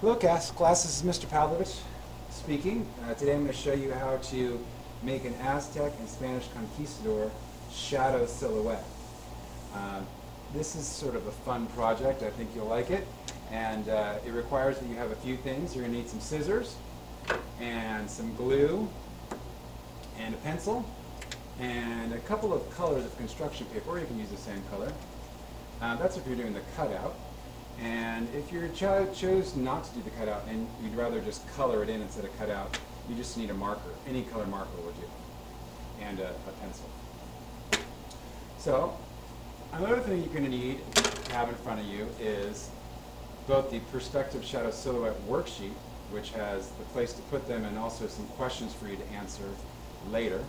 Hello class, this is Mr. Pavlovich speaking. Today I'm going to show you how to make an Aztec and Spanish Conquistador shadow silhouette. This is sort of a fun project. I think you'll like it, and it requires that you have a few things. You're going to need some scissors and some glue and a pencil and a couple of colors of construction paper, or you can use the same color. That's if you're doing the cutout. And if your child chose not to do the cutout and you'd rather just color it in instead of cut out, you just need a marker. Any color marker will do. And a pencil. So, another thing you're going to need to have in front of you is both the perspective shadow silhouette worksheet, which has the place to put them and also some questions for you to answer later.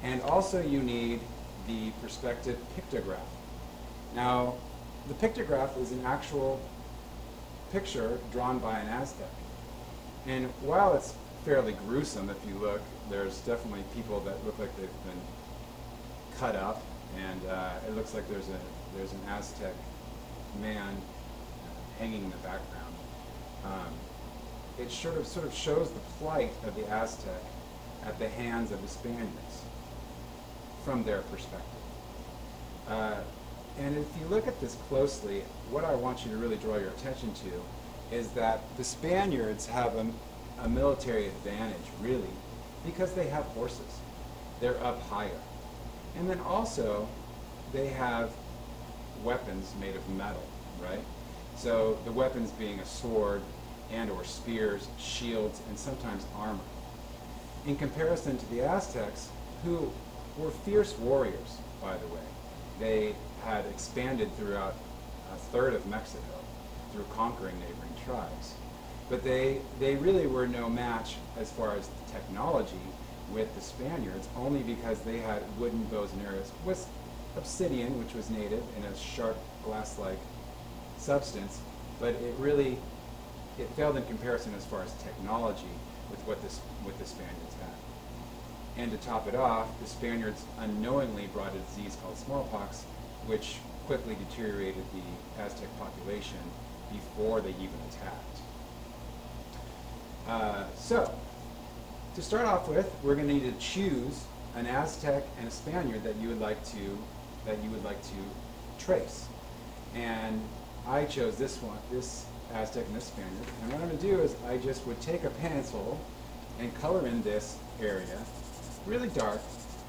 And also you need the perspective pictograph. Now, the pictograph is an actual picture drawn by an Aztec. And while it's fairly gruesome, if you look, there's definitely people that look like they've been cut up, and it looks like there's an Aztec man hanging in the background. It sort of shows the plight of the Aztec at the hands of the Spaniards from their perspective. And if you look at this closely, what I want you to really draw your attention to is that the Spaniards have a military advantage, really, because they have horses. They're up higher. And then also, they have weapons made of metal, right? So the weapons being a sword and or spears, shields, and sometimes armor. In comparison to the Aztecs, who were fierce warriors, by the way. They had expanded throughout a third of Mexico through conquering neighboring tribes. But they really were no match as far as the technology with the Spaniards, only because they had wooden bows and arrows with obsidian, which was native, in a sharp glass-like substance, but it failed in comparison as far as technology with what the Spaniards had. And to top it off, the Spaniards unknowingly brought a disease called smallpox, which quickly deteriorated the Aztec population before they even attacked. So, to start off with, we're going to need to choose an Aztec and a Spaniard that you would like to trace. And I chose this Aztec and this Spaniard. And what I'm going to do is I just would take a pencil and color in this area really dark,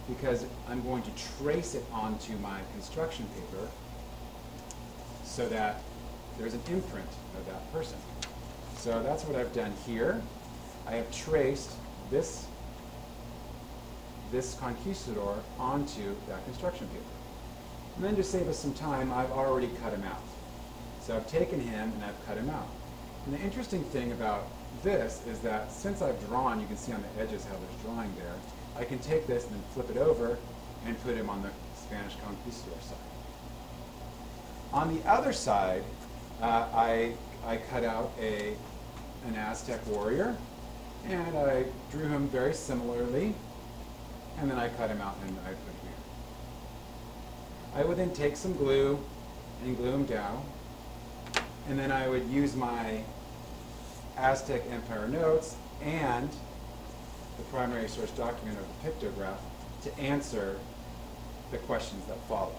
because I'm going to trace it onto my construction paper so that there's an imprint of that person. So that's what I've done here. I have traced this conquistador onto that construction paper. And then to save us some time, I've already cut him out. So I've taken him and I've cut him out. And the interesting thing about this is that since I've drawn, you can see on the edges how there's drawing there, I can take this and then flip it over and put him on the Spanish Conquistador side. On the other side, I cut out an Aztec Warrior, and I drew him very similarly, and then I cut him out and I put him here. I would then take some glue and glue him down, and then I would use my Aztec Empire notes and the primary source document of the pictograph to answer the questions that follow.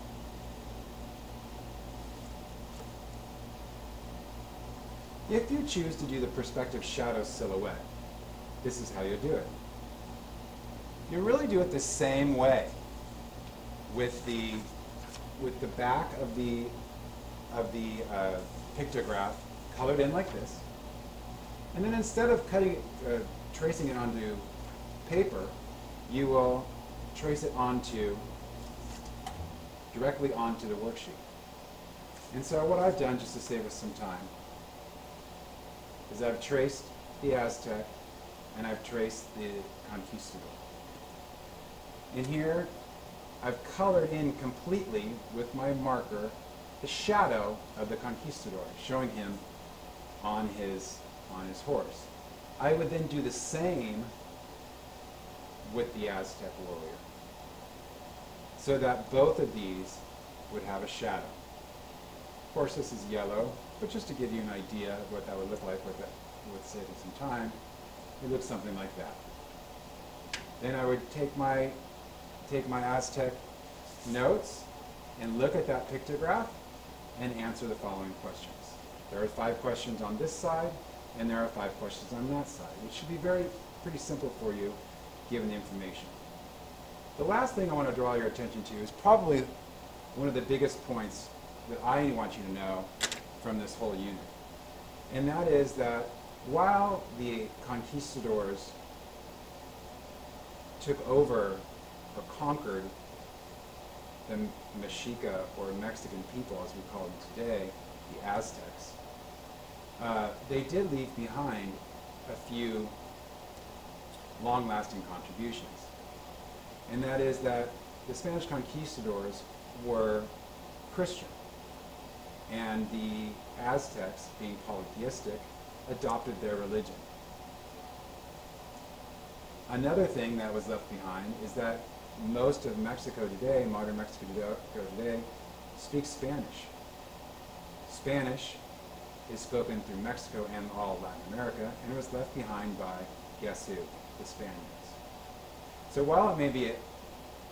If you choose to do the perspective shadow silhouette, this is how you do it. You really do it the same way with the back of the pictograph colored in like this, and then instead of tracing it onto paper, you will trace it directly onto the worksheet. And so what I've done, just to save us some time, is I've traced the Aztec and I've traced the Conquistador. In here, I've colored in completely with my marker the shadow of the Conquistador, showing him on his horse. I would then do the same with the Aztec Warrior, so that both of these would have a shadow. Of course, this is yellow, but just to give you an idea of what that would look like with saving some time, it looks something like that. Then I would take my Aztec notes and look at that pictograph and answer the following questions. There are 5 questions on this side, and there are 5 questions on that side, which should be pretty simple for you, given the information. The last thing I want to draw your attention to is probably one of the biggest points that I want you to know from this whole unit. And that is that while the conquistadors took over or conquered the Mexica, or Mexican people as we call them today, the Aztecs, they did leave behind a few long-lasting contributions. And that is that the Spanish conquistadors were Christian, and the Aztecs, being polytheistic, adopted their religion. Another thing that was left behind is that most of Mexico today, modern Mexico today, speaks Spanish. Spanish is spoken through Mexico and all Latin America, and it was left behind by, guess who? The Spaniards. So while it may be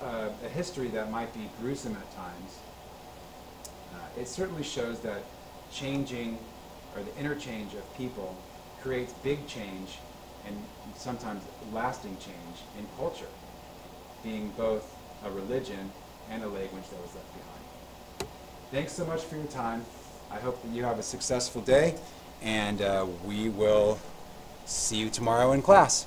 a history that might be gruesome at times, it certainly shows that changing, or the interchange of people, creates big change and sometimes lasting change in culture, being both a religion and a language that was left behind. Thanks so much for your time. I hope that you have a successful day, and we will see you tomorrow in class.